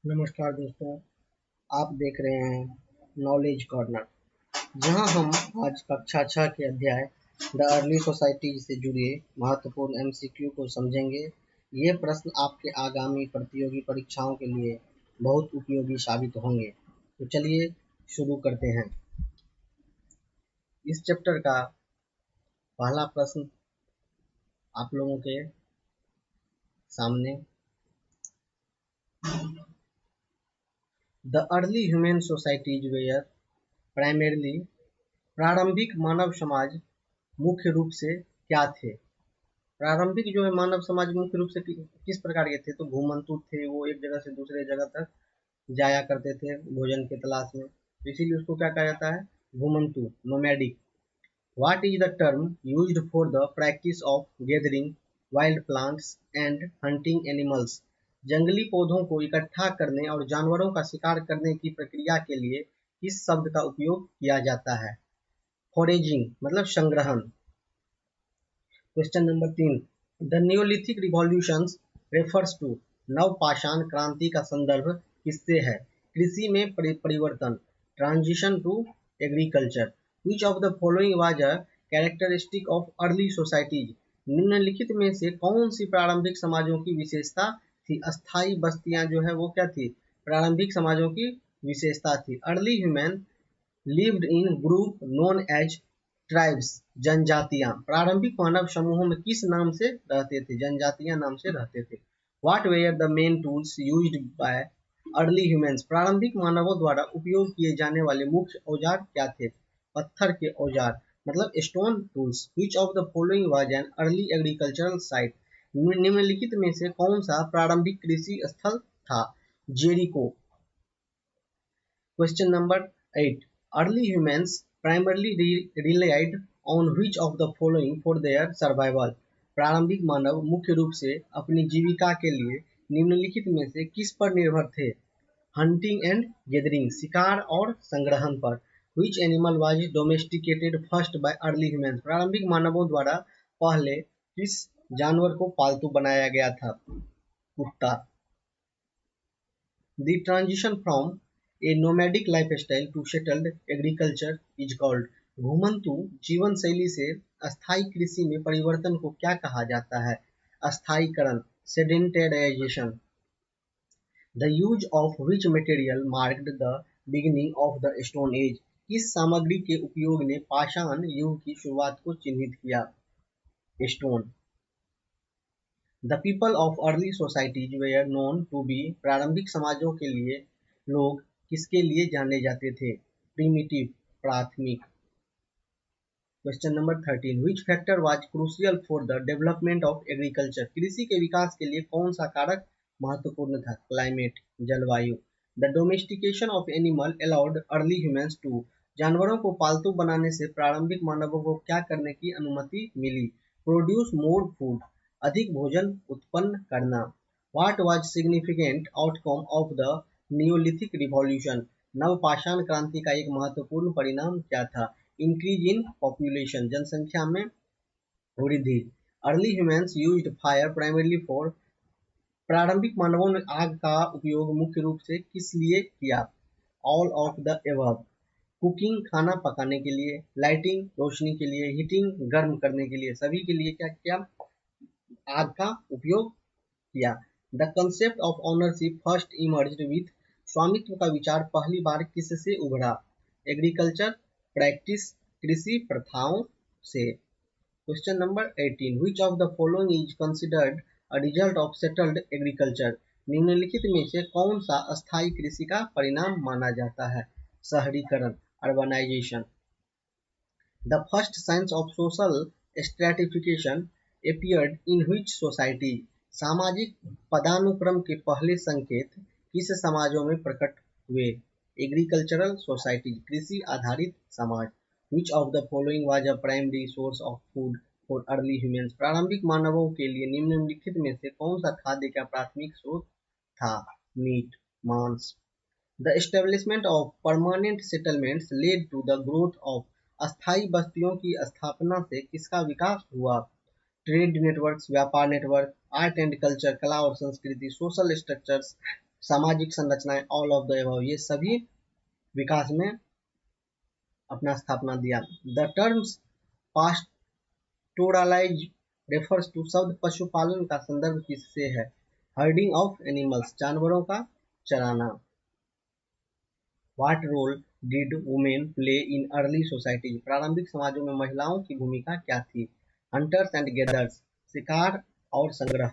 नमस्कार दोस्तों, आप देख रहे हैं नॉलेज कॉर्नर, जहां हम आज कक्षा 6 के अध्याय द अर्ली सोसाइटी से जुड़े महत्वपूर्ण एमसीक्यू को समझेंगे। ये प्रश्न आपके आगामी प्रतियोगी परीक्षाओं के लिए बहुत उपयोगी साबित होंगे। तो चलिए शुरू करते हैं। इस चैप्टर का पहला प्रश्न आप लोगों के सामने। The early human societies where primarily, प्रारंभिक मानव समाज मुख्य रूप से क्या थे? प्रारंभिक जो है मानव समाज मुख्य रूप से किस प्रकार के थे? तो घुमंतु थे, वो एक जगह से दूसरे जगह तक जाया करते थे भोजन के तलाश में, तो इसीलिए उसको क्या कहा जाता है? घुमंतु, nomadic. What is the term used for the practice of gathering wild plants and hunting animals? जंगली पौधों को इकट्ठा करने और जानवरों का शिकार करने की प्रक्रिया के लिए किस शब्द का उपयोग किया जाता है? फॉरेजिंग मतलब संग्रहण। Question number 3, the neolithic revolutions refers to, नवपाषाण क्रांति का संदर्भ किससे है? कृषि में परिवर्तन, transition to agriculture. Which of the following was a characteristic of early societies? निम्नलिखित में से कौन सी प्रारंभिक समाजों की विशेषता थी? अस्थाई बस्तियां जो है वो क्या थी? प्रारंभिक समाजों की विशेषता थी। Early human lived in group known as tribes, जनजातियां। प्रारंभिक मानव समूहों में किस नाम से रहते थे? जनजातियां नाम से रहते थे। What were the main tools used by early humans? प्रारंभिक मानवों द्वारा उपयोग किए जाने वाले मुख्य औजार क्या थे? पत्थर के औजार मतलब stone tools. Which of the following was an early agricultural site? निम्नलिखित में से कौन सा प्रारंभिक कृषि स्थल था? Jericho. Question number 8. Early humans primarily relied on which of the following for their survival? प्रारंभिक मानव मुख्य रूप से अपनी जीविका के लिए निम्नलिखित में से किस पर निर्भर थे? हंटिंग एंड गैदरिंग, शिकार और संग्रहण पर। Which animal was domesticated first by early humans? प्रारंभिक मानवों द्वारा पहले किस जानवर को पालतू बनाया गया था? कुत्ता। The transition from a nomadic lifestyle to settled agriculture is called, घुमंतु जीवन शैली से अस्थायी कृषि में परिवर्तन को क्या कहा जाता है? अस्थायीकरण, सेडेंटराइजेशन। The use of which material marked the beginning of the Stone Age? किस सामग्री के उपयोग ने पाषाण युग की शुरुआत को चिन्हित किया? Stone. The people of early societies were known to be, प्रारंभिक समाजों के लिए लोग किसके लिए जाने जाते थे? प्रिमिटिव, प्राथमिक। Question number 13, which factor was crucial for the development of agriculture? कृषि के विकास के लिए कौन सा कारक महत्वपूर्ण था? क्लाइमेट, जलवायु। The domestication of animal allowed early humans to, जानवरों को पालतू बनाने से प्रारंभिक मानवों को क्या करने की अनुमति मिली? प्रोड्यूस मोर फूड, अधिक भोजन उत्पन्न करना। What was significant outcome of the Neolithic Revolution? नवपाषाण क्रांति का एक महत्वपूर्ण परिणाम क्या था? इंक्रीज इन पॉपुलेशन, जनसंख्या में वृद्धि। Early humans used fire primarily for, प्रारंभिक मानवों ने आग का उपयोग मुख्य रूप से किस लिए किया? All of the above. Cooking खाना पकाने के लिए, लाइटिंग रोशनी के लिए, हीटिंग गर्म करने के लिए, सभी के लिए क्या किया? आग का उपयोग किया। The concept of ownership first emerged with, स्वामित्व का विचार पहली बार किससे उभरा? एग्रीकल्चर प्रैक्टिस, कृषि प्रथाओं से। Question number 18, which of the following is considered a result of settled agriculture? निम्नलिखित में से कौन सा अस्थायी कृषि का परिणाम माना जाता है? शहरीकरण, urbanisation. The first science of social stratification appeared in which society? सामाजिक पदानुक्रम के पहले संकेत किस समाजों में प्रकट हुए? एग्रीकल्चरल सोसाइटी, कृषि आधारित समाज। Which of the following was a primary source of food for early humans? प्रारंभिक मानवों के लिए निम्नलिखित में से कौन सा खाद्य का प्राथमिक स्रोत था? मीट, मांस। The establishment of permanent settlements led to the growth of, अस्थायी बस्तियों की स्थापना से किसका विकास हुआ? ट्रेड नेटवर्क्स, व्यापार नेटवर्क। आर्ट एंड कल्चर, कला और संस्कृति। सोशल स्ट्रक्चर्स, सामाजिक संरचनाएं, ऑल ऑफ द अबव, ये सभी विकास में अपना स्थापना दिया। द टर्म्स पास्टोरलाइज रेफर्स टू, शब्द पशुपालन का संदर्भ किससे है? हर्डिंग ऑफ एनिमल्स, जानवरों का चराना। What role did women play in early societies, प्रारंभिक समाजों में महिलाओं की भूमिका क्या थी? हंटर्स एंड गेदर्स, शिकार और संग्रह।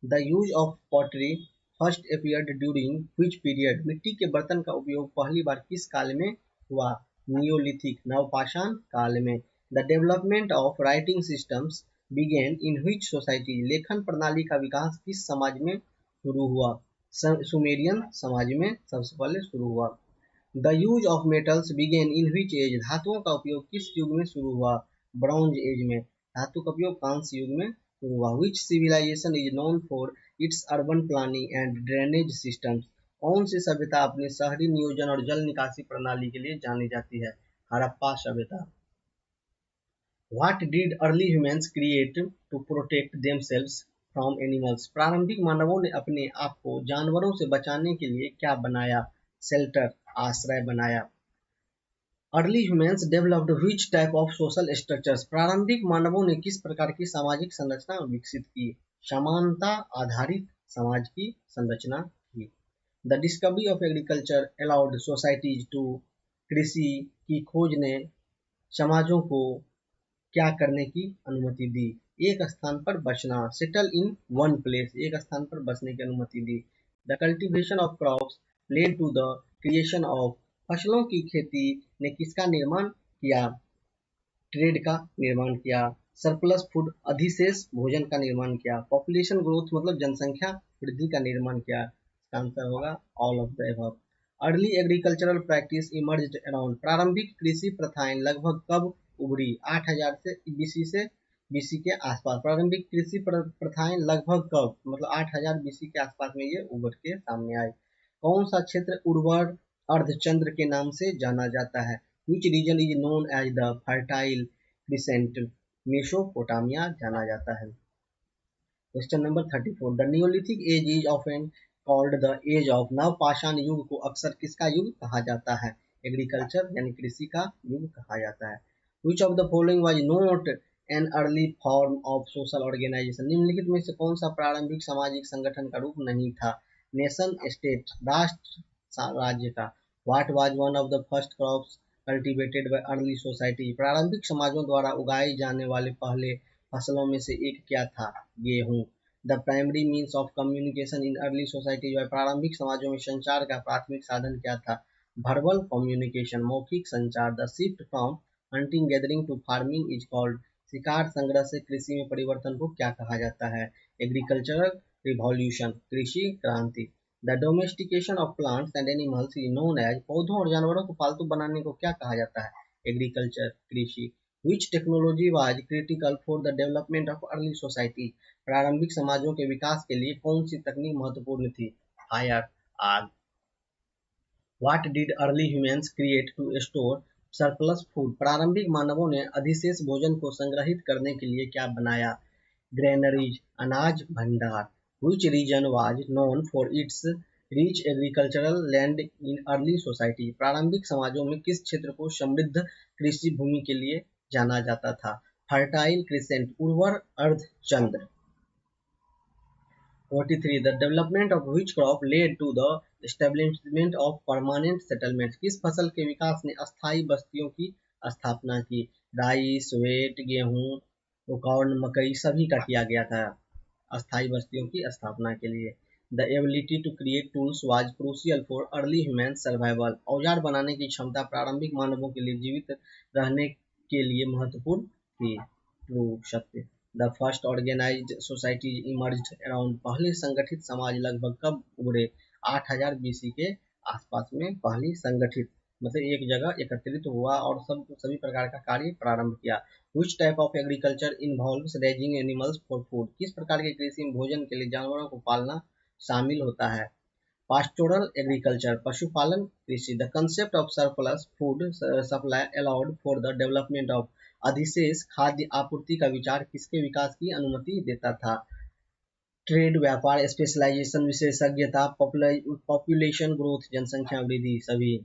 The use of pottery first appeared during which period, मिट्टी के बर्तन का उपयोग पहली बार किस काल में हुआ? नियोलिथिक, नवपाषाण काल में। The development of writing systems began in which society, लेखन प्रणाली का विकास किस समाज में शुरू हुआ? सुमेरियन समाज में सबसे पहले शुरू हुआ। The use of metals began in which age, धातुओं का उपयोग किस युग में शुरू हुआ? ब्रॉन्ज एज में। धातु का उपयोग कांस्य युग में शुरू हुआ। Which civilisation is known for its urban planning and drainage systems, कौन सी सभ्यता अपने शहरी नियोजन और जल निकासी प्रणाली के लिए जानी जाती है? हड़प्पा सभ्यता। What did early humans create to protect themselves from animals, प्रारंभिक मानवों ने अपने आप को जानवरों से बचाने के लिए क्या बनाया? शेल्टर, आश्रय बनाया। Early humans developed which type of social structures, प्रारंभिक मानवों ने किस प्रकार की सामाजिक संरचना विकसित की? समानता आधारित समाज की संरचना की। The discovery of agriculture allowed societies to, कृषि की खोज ने समाजों को क्या करने की अनुमति दी? एक स्थान पर बसना, सेटल इन वन प्लेस, एक स्थान पर बसने की अनुमति दी। The cultivation of crops led to the creation of, फसलों की खेती ने किसका निर्माण किया? ट्रेड का निर्माण किया। सरप्लस फूड, अधिशेष भोजन का निर्माण किया। पॉपुलेशन ग्रोथ मतलब जनसंख्या वृद्धि का निर्माण किया। इसका आंसर होगा all of the above. Early agricultural practice emerged around, प्रारंभिक कृषि प्रथाएं लगभग कब उभरी? 8000 से बीसी के आसपास। प्रारंभिक कृषि प्रथाएं लगभग कब, मतलब 8000 बीसी के आसपास में ये उभर के सामने आई। कौन सा क्षेत्र उर्वर अर्धचंद्र के नाम से जाना जाता है? Which region is known as the fertile crescent, Mesopotamia जाना जाता है। Question number 34, the neolithic age is often called the age of, नवपाषाण युग को अक्सर किसका युग कहा जाता है? एग्रीकल्चर यानी कृषि का युग कहा जाता है। Which of the following was not an early form of social organization, निम्नलिखित में से कौन सा प्रारंभिक सामाजिक संगठन का रूप नहीं था? नेशन स्टेट, राष्ट्र राज्य का। What was one of the first crops cultivated by early society, प्रारंभिक समाजों द्वारा उगाए जाने वाले पहले फसलों में से एक क्या था? गेहूं। The primary means of communication in early society, प्रारंभिक समाजों में संचार का प्राथमिक साधन क्या था? वर्बल कम्युनिकेशन, मौखिक संचार। The shift from hunting gathering to farming is called, शिकार संग्रह से कृषि में परिवर्तन को क्या कहा जाता है? एग्रीकल्चरल रिवॉल्यूशन, कृषि क्रांति। The domestication of plants and animals is known as, पौधों और जानवरों को पालतू बनाने को क्या कहा जाता है? एग्रीकल्चर, कृषि। विच technology was critical for the development of early society, प्रारंभिक समाजों के विकास के लिए कौन सी तकनीक महत्वपूर्ण थी? फायर, आग। What did early humans create to store surplus food, प्रारंभिक मानवों ने अधिशेष भोजन को संग्रहित करने के लिए क्या बनाया? ग्रेनरीज, अनाज भंडार। Which region was known for its rich agricultural land in early society, प्रारंभिक समाजों में किस क्षेत्र को समृद्ध कृषि भूमि के लिए जाना जाता था? फर्टाइल क्रिसेंट, उर्वर अर्धचंद्र। 43, the development of which crop led to the establishment of permanent settlements, किस फसल के विकास ने अस्थायी बस्तियों की स्थापना की? राइस, वेट, गेहूं, कॉर्न, मकई सभी का किया गया था अस्थायी बस्तियों की स्थापना के लिए। The ability to create tools was crucial for early human survival, औजार बनाने की क्षमता प्रारंभिक मानवों के लिए जीवित रहने के लिए महत्वपूर्ण थी। ट्रू, सत्य। The first organised society emerged around, पहले संगठित समाज लगभग कब उभरे? 8000 बीसी के आसपास में पहली संगठित, मतलब एक जगह एकत्रित हुआ और सभी प्रकार का कार्य प्रारंभ किया। Which type of agriculture involves raising animals for food, किस प्रकार की कृषि में भोजन के लिए जानवरों को पालना शामिल होता है? पास्टोरल एग्रीकल्चर, पशुपालन कृषि। The concept of surplus food supply allowed for the development of, अधिशेष खाद्य आपूर्ति का विचार किसके विकास की अनुमति देता था? ट्रेड, व्यापार, स्पेशलाइजेशन, विशेषज्ञता, पॉपुलेशन ग्रोथ, जनसंख्या वृद्धि सभी।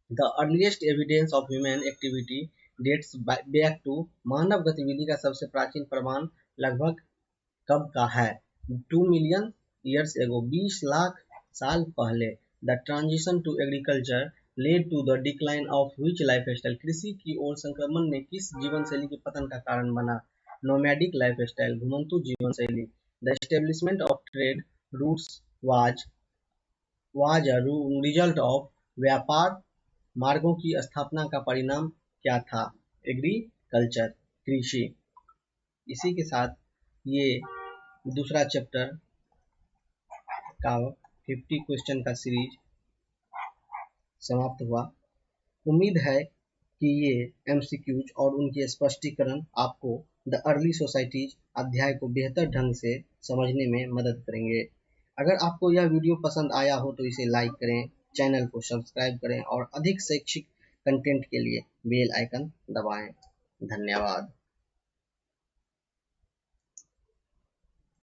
The earliest evidence of human activity dates back to, मानव गतिविधि का सबसे प्राचीन प्रमाण लगभग कब का है? 2 मिलियन ईयर्स एगो, 20 लाख साल पहले। The transition to agriculture led to the decline of which lifestyle, कृषि की ओर संक्रमण ने किस जीवन शैली के पतन का कारण बना? नोमैडिक लाइफस्टाइल, घुमंतु जीवन शैली। The establishment of trade routes was a result of, व्यापार मार्गों की स्थापना का परिणाम क्या था? एग्रीकल्चर, कृषि। इसी के साथ ये दूसरा चैप्टर का 50 क्वेश्चन का सीरीज समाप्त हुआ। उम्मीद है कि ये एमसीक्यूज और उनके स्पष्टीकरण आपको द अर्ली सोसाइटीज अध्याय को बेहतर ढंग से समझने में मदद करेंगे। अगर आपको यह वीडियो पसंद आया हो तो इसे लाइक करें, चैनल को सब्सक्राइब करें और अधिक शैक्षिक कंटेंट के लिए बेल आइकन दबाएं। धन्यवाद।